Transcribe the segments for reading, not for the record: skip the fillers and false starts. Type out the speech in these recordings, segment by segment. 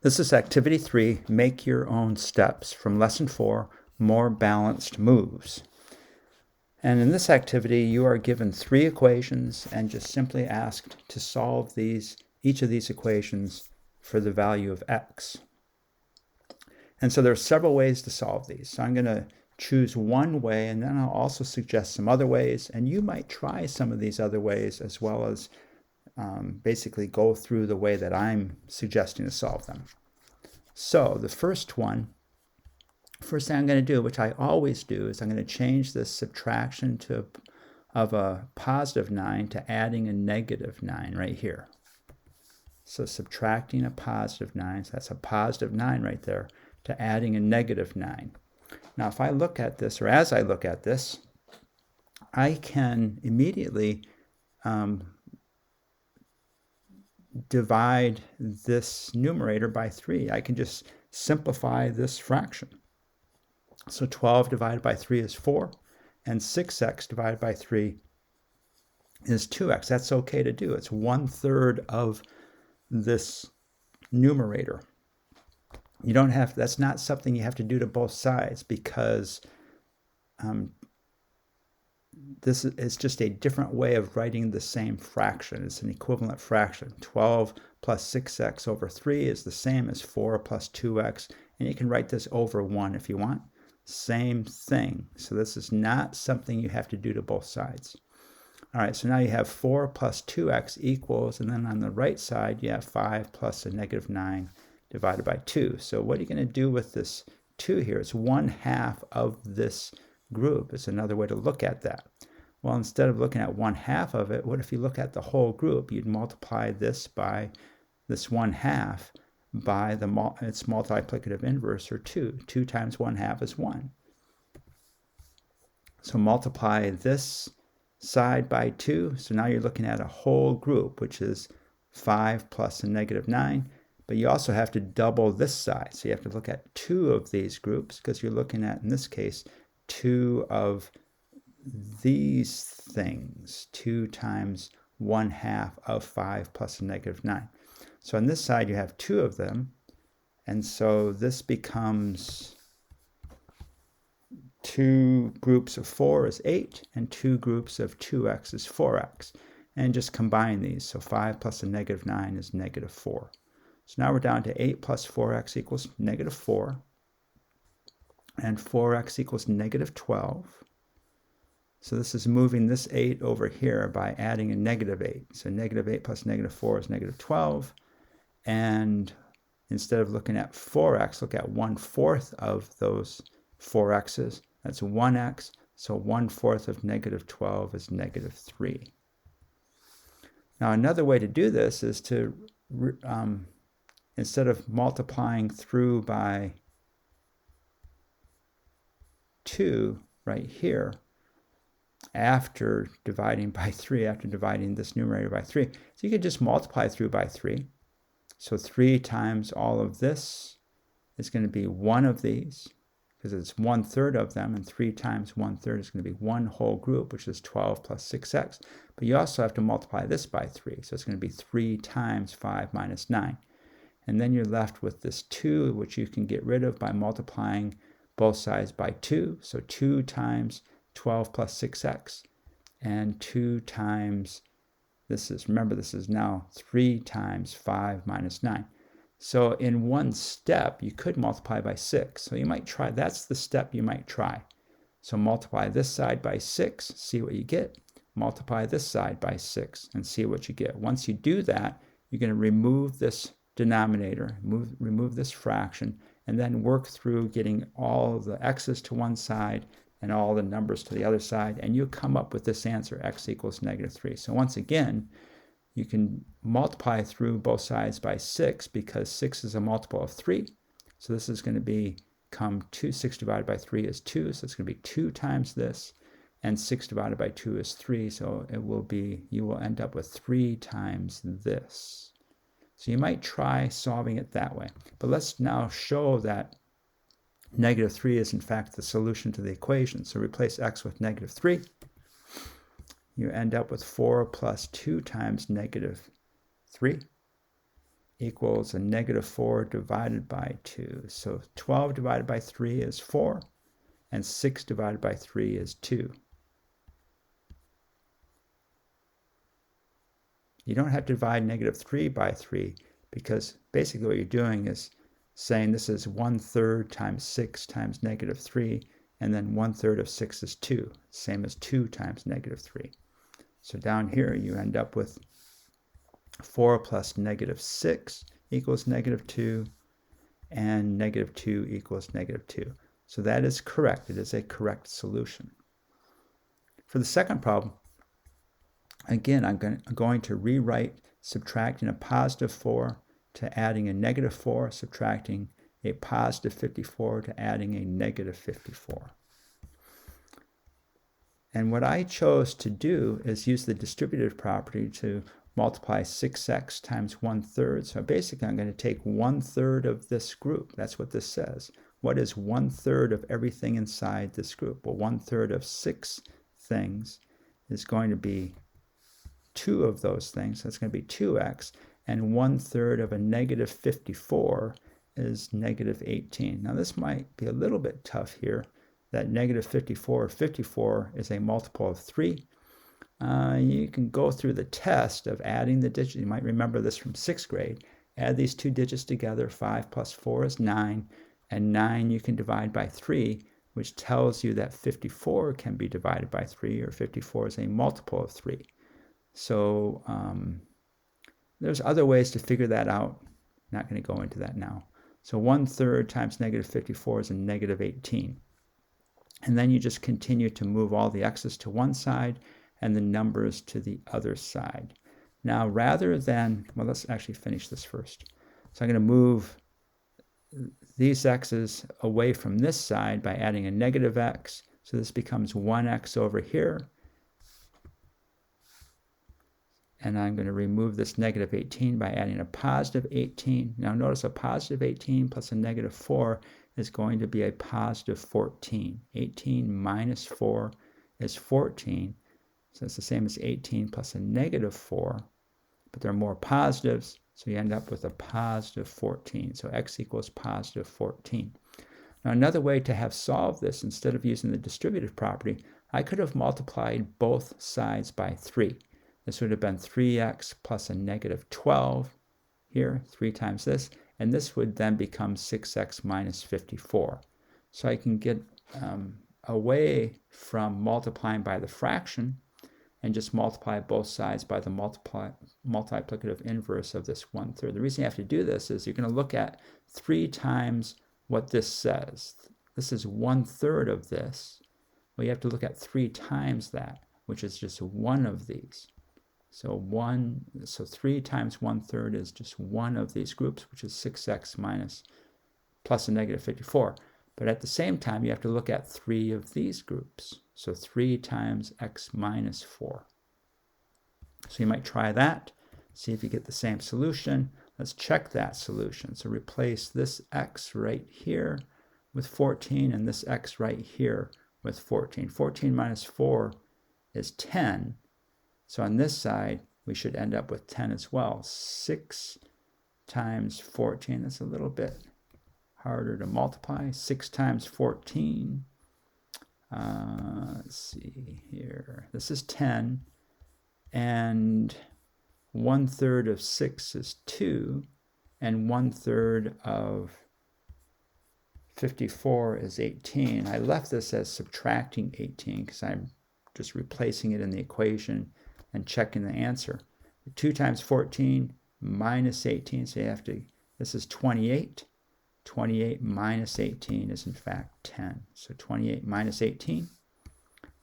This is Activity 3, Make Your Own Steps, from Lesson 4, More Balanced Moves. And in this activity, you are given 3 equations and just simply asked to solve each of these equations for the value of x. And so there are several ways to solve these. So I'm going to choose one way, and then I'll also suggest some other ways, and you might try some of these other ways as well as basically go through the way that I'm suggesting to solve them. So the first thing I'm going to do, which I always do, is I'm going to change this subtraction of a positive 9 to adding a negative 9 right here. So subtracting a positive 9, so that's a positive 9 right there, to adding a negative 9. Now if I look at this, or as I look at this, I can immediately divide this numerator by 3. I can just simplify this fraction. So 12 divided by 3 is 4, and 6x divided by 3 is 2x. That's okay to do. It's 1/3 of this numerator. You don't have, that's not something you have to do to both sides, because this is just a different way of writing the same fraction. It's an equivalent fraction. 12 plus 6x over 3 is the same as 4 plus 2x, and you can write this over 1 if you want. Same thing. So this is not something you have to do to both sides. All right, so now you have 4 plus 2x equals, and then on the right side you have 5 plus a negative 9 divided by 2. So what are you going to do with this 2 here? It's 1/2 of this group. It's another way to look at that. Well, instead of looking at 1/2 of it, what if you look at the whole group? You'd multiply this by this 1/2 by its multiplicative inverse, or 2. 2 times 1/2 is 1. So multiply this side by 2. So now you're looking at a whole group, which is 5 plus a negative 9. But you also have to double this side. So you have to look at 2 of these groups, because you're looking at, in this case, 2 of these things. 2 times 1/2 of 5 plus a negative 9. So on this side you have 2 of them, and so this becomes 2 groups of 4 is 8, and 2 groups of 2x is 4x. And just combine these. So 5 plus a negative 9 is negative 4. So now we're down to 8 plus 4x equals negative 4, and 4x equals negative 12. So this is moving this 8 over here by adding a negative 8. So negative 8 plus negative 4 is negative 12. And instead of looking at 4x, look at 1/4 of those 4x's. That's 1x. So 1/4 of negative 12 is negative 3. Now another way to do this is to, instead of multiplying through by 2 right here, after dividing by 3, after dividing this numerator by 3, so you could just multiply through by 3. So 3 times all of this is going to be 1 of these, because it's 1/3 of them, and 3 times 1/3 is going to be 1 whole group, which is 12 plus 6x. But you also have to multiply this by 3, so it's going to be 3 times 5 minus 9. And then you're left with this 2, which you can get rid of by multiplying both sides by 2. So 2 times 12 plus 6x, and 2 times, remember this is now 3 times 5 minus 9. So in one step, you could multiply by 6. So you might try, that's the step you might try. So multiply this side by 6, see what you get. Multiply this side by 6 and see what you get. Once you do that, you're going to remove this denominator, remove this fraction, and then work through getting all the x's to one side and all the numbers to the other side, and you come up with this answer, x equals negative 3. So once again, you can multiply through both sides by 6, because 6 is a multiple of 3. So this is going to become 2. 6 divided by 3 is 2, so it's going to be 2 times this, and 6 divided by 2 is 3, so you will end up with 3 times this. So you might try solving it that way. But let's now show that negative 3 is in fact the solution to the equation. So replace x with negative 3. You end up with 4 plus 2 times negative 3. equals a negative 4 divided by 2. So 12 divided by 3 is 4, and 6 divided by 3 is 2. You don't have to divide negative 3 by 3, because basically what you're doing is saying this is 1/3 times 6 times negative 3, and then 1/3 of 6 is 2, same as 2 times negative 3. So down here you end up with 4 plus negative 6 equals negative 2, and negative 2 equals negative 2. So that is correct. It is a correct solution. For the second problem, again, I'm going to rewrite subtracting a positive 4 to adding a negative 4, subtracting a positive 54 to adding a negative 54. And what I chose to do is use the distributive property to multiply 6x times 1/3. So basically, I'm going to take 1/3 of this group. That's what this says. What is 1/3 of everything inside this group? Well, 1/3 of 6 things is going to be 2 of those things. That's going to be 2x. And 1/3 of a negative 54 is negative 18. Now, this might be a little bit tough here. That negative 54 is a multiple of 3. You can go through the test of adding the digits. You might remember this from 6th grade. Add these two digits together. 5 plus 4 is 9. And 9 you can divide by 3, which tells you that 54 can be divided by 3, or 54 is a multiple of 3. So there's other ways to figure that out. Not going to go into that now. So 1/3 times negative 54 is a negative 18. And then you just continue to move all the x's to one side and the numbers to the other side. Now, rather than, well, let's actually finish this first. So I'm going to move these x's away from this side by adding a negative x. So this becomes 1x over here. And I'm going to remove this negative 18 by adding a positive 18. Now notice a positive 18 plus a negative 4 is going to be a positive 14. 18 minus 4 is 14. So it's the same as 18 plus a negative 4. But there are more positives, so you end up with a positive 14. So x equals positive 14. Now another way to have solved this, instead of using the distributive property, I could have multiplied both sides by 3. This would have been 3x plus a negative 12 here, 3 times this, and this would then become 6x minus 54. So I can get away from multiplying by the fraction and just multiply both sides by the multiplicative inverse of this 1/3. The reason you have to do this is you're going to look at 3 times what this says. This is 1/3 of this. Well, you have to look at 3 times that, which is just one of these. So 3 times 1/3 is just one of these groups, which is 6x minus plus a negative 54. But at the same time, you have to look at 3 of these groups. So 3 times x minus 4. So you might try that, see if you get the same solution. Let's check that solution. So replace this x right here with 14 and this x right here with 14. 14 minus 4 is 10. So on this side, we should end up with 10 as well. 6 times 14, that's a little bit harder to multiply. 6 times 14, let's see here. This is 10, and 1/3 of 6 is 2, and 1/3 of 54 is 18. I left this as subtracting 18 because I'm just replacing it in the equation and checking the answer. 2 times 14 minus 18, so you have to, this is 28. 28 minus 18 is in fact 10. So 28 minus 18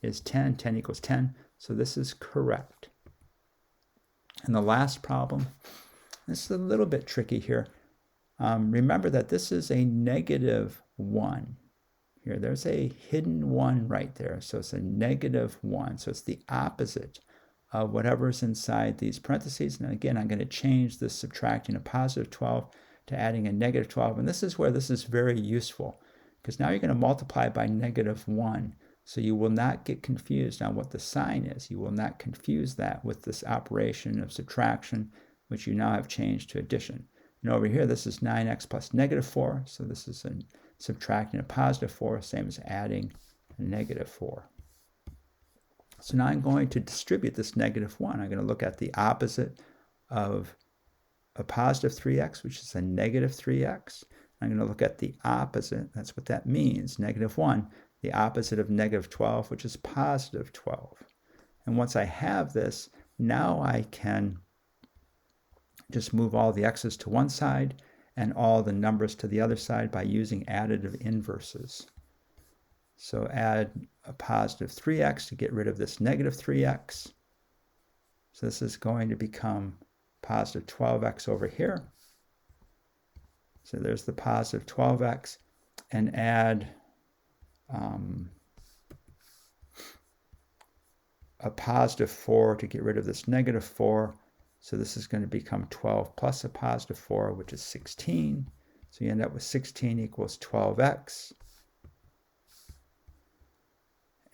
is 10. 10 equals 10. So this is correct. And the last problem, this is a little bit tricky here. Remember that this is a negative 1. Here, there's a hidden 1 right there. So it's a negative 1. So it's the opposite of whatever's inside these parentheses. And again, I'm going to change this subtracting a positive 12 to adding a negative 12. And this is where this is very useful, because now you're going to multiply by negative 1. So you will not get confused on what the sign is. You will not confuse that with this operation of subtraction, which you now have changed to addition. And over here, this is 9x plus negative 4. So this is subtracting a positive 4, same as adding a negative 4. So now I'm going to distribute this negative 1. I'm going to look at the opposite of a positive 3x, which is a negative 3x. I'm going to look at the opposite. That's what that means, negative 1. The opposite of negative 12, which is positive 12. And once I have this, now I can just move all the x's to one side and all the numbers to the other side by using additive inverses. So add a positive 3x to get rid of this negative 3x. So this is going to become positive 12x over here. So there's the positive 12x, and add a positive 4 to get rid of this negative 4. So this is going to become 12 plus a positive 4, which is 16. So you end up with 16 equals 12x.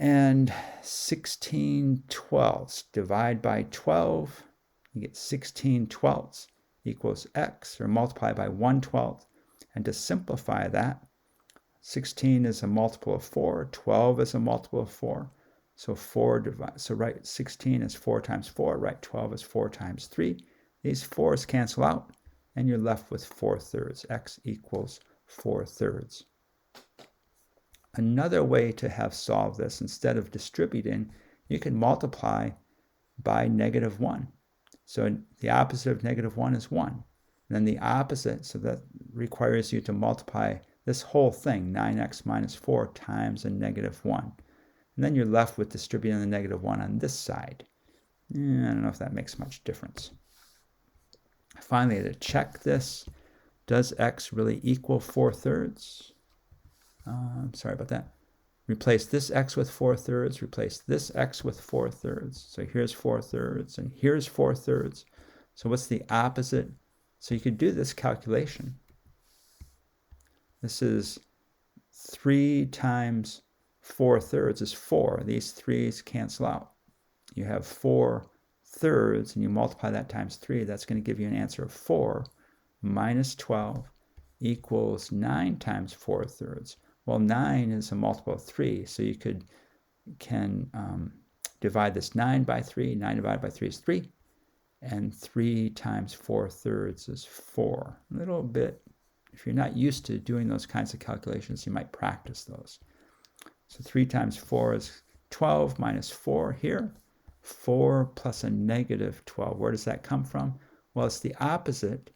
And 16 twelfths, divide by 12, you get 16 twelfths equals x, or multiply by 1/12. And to simplify that, 16 is a multiple of 4, 12 is a multiple of 4. So 16 is 4 times 4, right? 12 is 4 times 3. These 4's cancel out, and you're left with 4/3. X equals 4/3. Another way to have solved this, instead of distributing, you can multiply by negative 1. So the opposite of negative 1 is 1. And then the opposite, so that requires you to multiply this whole thing, 9x minus 4, times a negative 1. And then you're left with distributing the negative 1 on this side. I don't know if that makes much difference. Finally, to check this, does x really equal 4/3? Sorry about that. Replace this x with 4/3, replace this x with 4/3. So here's 4/3 and here's 4/3. So what's the opposite? So you could do this calculation. This is 3 times 4/3 is 4. These 3's cancel out. You have 4/3 and you multiply that times 3. That's going to give you an answer of 4 minus 12 equals 9 times 4/3. Well, 9 is a multiple of 3, so you can divide this 9 by 3. 9 divided by 3 is 3, and 3 times 4/3 is 4. A little bit, if you're not used to doing those kinds of calculations, you might practice those. So 3 times 4 is 12 minus 4 here. 4 plus a negative 12. Where does that come from? Well, it's the opposite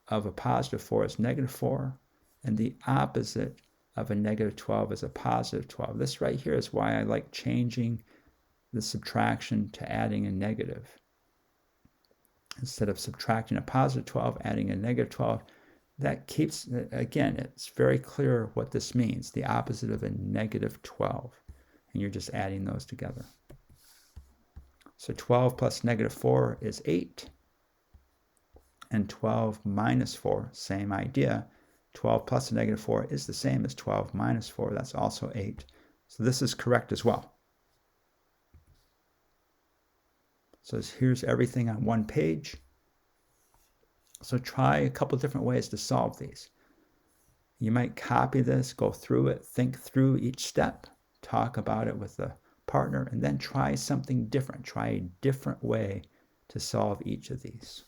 of a positive 4 is negative 4, and the opposite of a negative 12 is a positive 12. This right here is why I like changing the subtraction to adding a negative. Instead of subtracting a positive 12, adding a negative 12, that keeps, again, it's very clear what this means, the opposite of a negative 12. And you're just adding those together. So 12 plus negative 4 is 8. And 12 minus 4, same idea. 12 plus a negative 4 is the same as 12 minus 4. That's also 8. So this is correct as well. So here's everything on one page. So try a couple different ways to solve these. You might copy this, go through it, think through each step, talk about it with a partner, and then try something different. Try a different way to solve each of these.